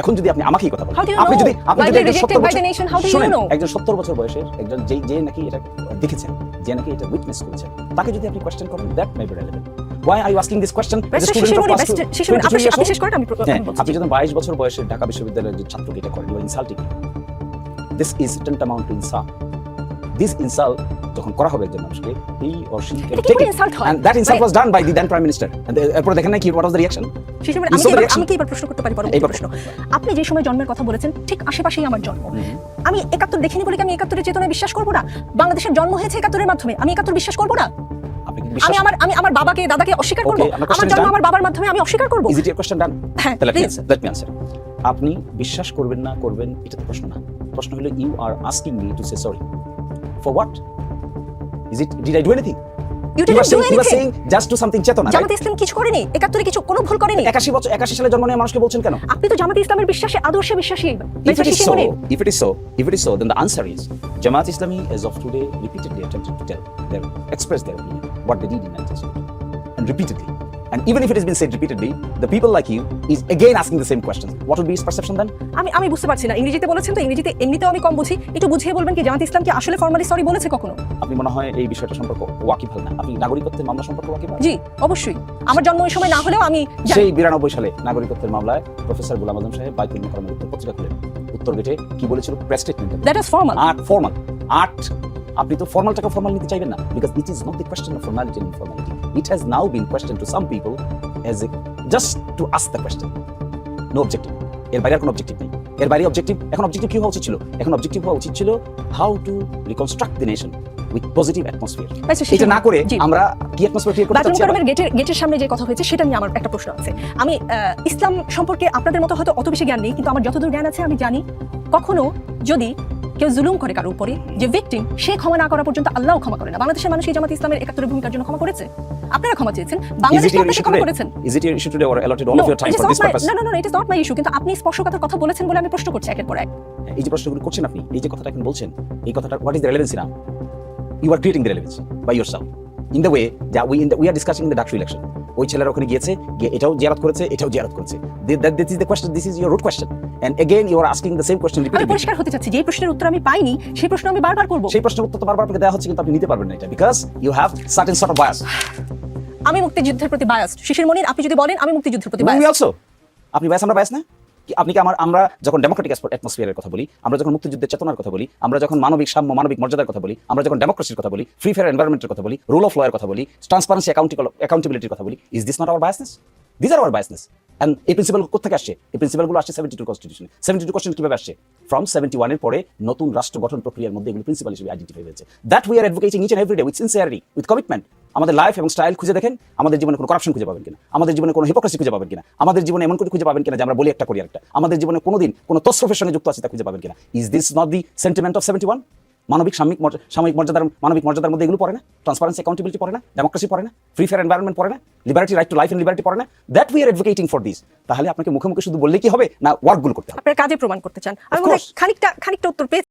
এখন যদি আপনি আমাকেই কথা বলেন, আপনি যদি একজন 70 বছর বয়সের একজন যে নাকি এটা দেখেছেন, যে নাকি এটা উইটনেস করেছেন, তাকে যদি আপনি কোশ্চেন করেন, that may be relevant. Why are you asking this question? আপনি যখন 22 বছর বয়সে ঢাকা বিশ্ববিদ্যালয়ের যে ছাত্রকে এটা করেন, you are insulting. This is tantamount to insult. This insult যখন করা হবে একজন মানুষকে, he or she can take it, and that insult was done by the then prime minister. And এরপর দেখেন না কি what was the reaction? আমি কি এবার প্রশ্ন করতে পারি? পরবর্তী প্রশ্ন, আপনি যে সময় জন্মের কথা বলেছেন ঠিক আশেপাশেই আমার জন্ম। আমি 71 দেখিনি বলে কি আমি 71 এর চেতনায় বিশ্বাস করব না? বাংলাদেশের জন্ম হয়েছে 71 এর মাধ্যমে, আমি 71 বিশ্বাস করব না? আমি আমার বাবাকে দাদাকে অস্বীকার করব? আমার জন্ম আমার বাবার মাধ্যমে, আমি অস্বীকার করব? Is it your question done? Let me answer. আপনি বিশ্বাস করবেন না করবেন এটা তো প্রশ্ন না। প্রশ্ন হলো you are asking me to say sorry. For what? Did I do anything? You didn't do anything. You were saying just do something চেতনা। জামাত ইসলাম কিছু করেনি, 71 কিছু কোনো ভুল করেনি। 81 সালে জন্ম নেওয়া মানুষকে বলছেন কেন? আপনি তো জামাত ইসলামের বিশ্বাসে আদর্শে বিশ্বাসী। If it is so, then the answer is Jamaat Islami as of today repeatedly attempted to express their opinion, what they did in 1970, and repeatedly. And even if it has been said repeatedly, the people like you is again asking the same questions. What would be his perception then? আমি বুঝতে পারছি না। ইংরেজিতে বলেছেন তো, ইংরেজিতে এমনিতেও আমি কম বুঝি, একটু বুঝিয়ে বলবেন কি জামাত ইসলাম কি আসলে ফর্মালি সরি বলেছে কখনো? আপনি মনে হয় এই বিষয়টা সম্পর্কে ওয়াকিফ না। আপনি নাগরিকত্বের মামলা সম্পর্কে ওয়াকিফ? জি, অবশ্যই। আমার জন্ম ওই সময় না হলেও আমি সেই 92 সালে নাগরিকত্বের মামলায় প্রফেসর গোলাম আযম সাহেব বাইতুল মোকাররমের উত্তর পত্রিকা খুলেন। উত্তর গেটে কি বলেছিল? Press statement. That is formal. Formal. আপনি তো ফর্মালটাকে ফর্মাল নিতে চাইবেন না, because it is not the question of formality and informality. It has now been questioned to some people as a just to ask the question. No objective. এর বাইরে কোনো objective নেই। এর বাইরে অবজেক্টিভ, এখন অবজেক্টিভ কি হওয়া উচিত ছিল? এখন অবজেক্টিভ হওয়া উচিত ছিল how to reconstruct the nation with positive atmosphere. এটা না করে আমরা কি অ্যাটমসফিয়ার ক্রিয়েট করতে চাচ্ছি? বাইতুল গেটের সামনে যে কথা হয়েছে সেটা নিয়ে আমার একটা প্রশ্ন আছে। আমি ইসলাম সম্পর্কে আপনাদের মতো হয়তো অত বেশি জ্ঞান নেই, কিন্তু আমার যতদূর জ্ঞান আছে আমি জানি কখনো যদি কেউ জুলুম করে কারোর উপরে, যে ভিকটিম, সে ক্ষমা না করা পর্যন্ত আল্লাহও ক্ষমা করে না। বাংলাদেশের মানুষ এই জামাত ইসলামের 71 ভূমিকার জন্য ক্ষমা করেছে? আপনারা ক্ষমা চেয়েছেন, বাংলাদেশ আপনাকে ক্ষমা করেছেন। Is it your issue today or allotted all of your time for this purpose? No, it is not my issue. কিন্তু আপনি স্পর্শকাতর কথা বলেছেন বলে আমি প্রশ্ন করছি একের পর এক। এই যে প্রশ্নগুলো করছেন আপনি, এই যে কথাটা এখন বলছেন, এই কথাটা what is the relevancy now? You are creating the relevance by yourself in the way that we are discussing in the Dakar election. ওই ছেলেরা ওখানে গিয়েছে, গিয়ে এটাও জিয়ারত করেছে, এটাও জিয়ারত করেছে। This is the question, this is your root question. And again you are asking the same question repeatedly. আমি পরিষ্কার হতে চাচ্ছি, যে প্রশ্নের উত্তর আমি পাইনি সেই প্রশ্ন আমি বারবার করব। সেই প্রশ্নের উত্তর তো বারবার আপনাকে দেওয়া হচ্ছে, কিন্তু আপনি নিতে পারবেন না এটা, because you have certain sort of bias. আমি মুক্তিযুদ্ধের প্রতি বায়াসড। শিশির মনির, আপনি যদি বলেন আমি মুক্তিযুদ্ধের প্রতি বায়াসড। বায়াসড। Also আপনি বায়াস, আমরা বায়াস না? আপনি কি আমরা যখন ডেমোক্রেটিক অ্যাটমসফিয়ারের কথা বলি, আমরা যখন মুক্তিযুদ্ধের চেতনার কথা বলি, আমরা যখন মানবিক সাম্য, মানবিক মর্যাদার কথা বলি, আমরা যখন ডেমোক্রেসির কথা বলি, ফ্রি ফেয়ার এনভায়রনমেন্টের কথা বলি, রুল অফ লয়ের কথা বলি, ট্রান্সপারেন্সি অ্যাকাউন্টেবিলিটির কথা বলি, is this not our biasness? This are our biasness. And এই প্রিন্সিপাল কোথা থেকে আসছে? এই প্রিন্সিপালগুলো আসছে 72 কনস্টিটিউশনে। 72 কনস্টিটিউশন কিভাবে আসছে? ফ্রম 71 এর পরে নতুন রাষ্ট্র গঠন প্রক্রিয়ার মধ্যে এগুলো প্রিন্সিপাল হিসেবে আইডেন্টিফাই হয়েছে। That we are advocating each and every day with sincerity, with commitment. আমাদের লাইফ এবং স্টাইল খুঁজে দেখেন, আমাদের জীবনে কোনো করাপশন খুঁজে পাবেন কিনা, আমাদের জীবনে কোনো হিপোক্রেসি খুঁজে পাবেন কিনা, আমাদের জীবনে এমন করে খুঁজে পাবেন কিনা যে আমরা বলি একটা করি আরেকটা, আমাদের জীবনে কোনোদিন কোনো তসরফের সঙ্গে যুক্ত আছে তা খুঁজে পাবেন কিনা। Is this not the sentiment of 71? মানবিক সাময়িক মর্যাদার মধ্যে এগুলো পড়ে না? ট্রান্সপারেন্সি অ্যাকাউন্টেবিলিটি পড়ে না? ডেমোক্রেসি পড়ে না? ফ্রি ফেয়ার এনভায়রনমেন্ট পড়ে না? Liberty, right to life and liberty পড়ে না? That we are advocating for this. তাহলে আপনাকে মুখে মুখে শুধু বললে কি হবে? না ওয়ার্কগুলো করতে হবে। আপনার কাজে প্রমাণ করতে চান। আমি খানিকটা উত্তর পেয়েছি।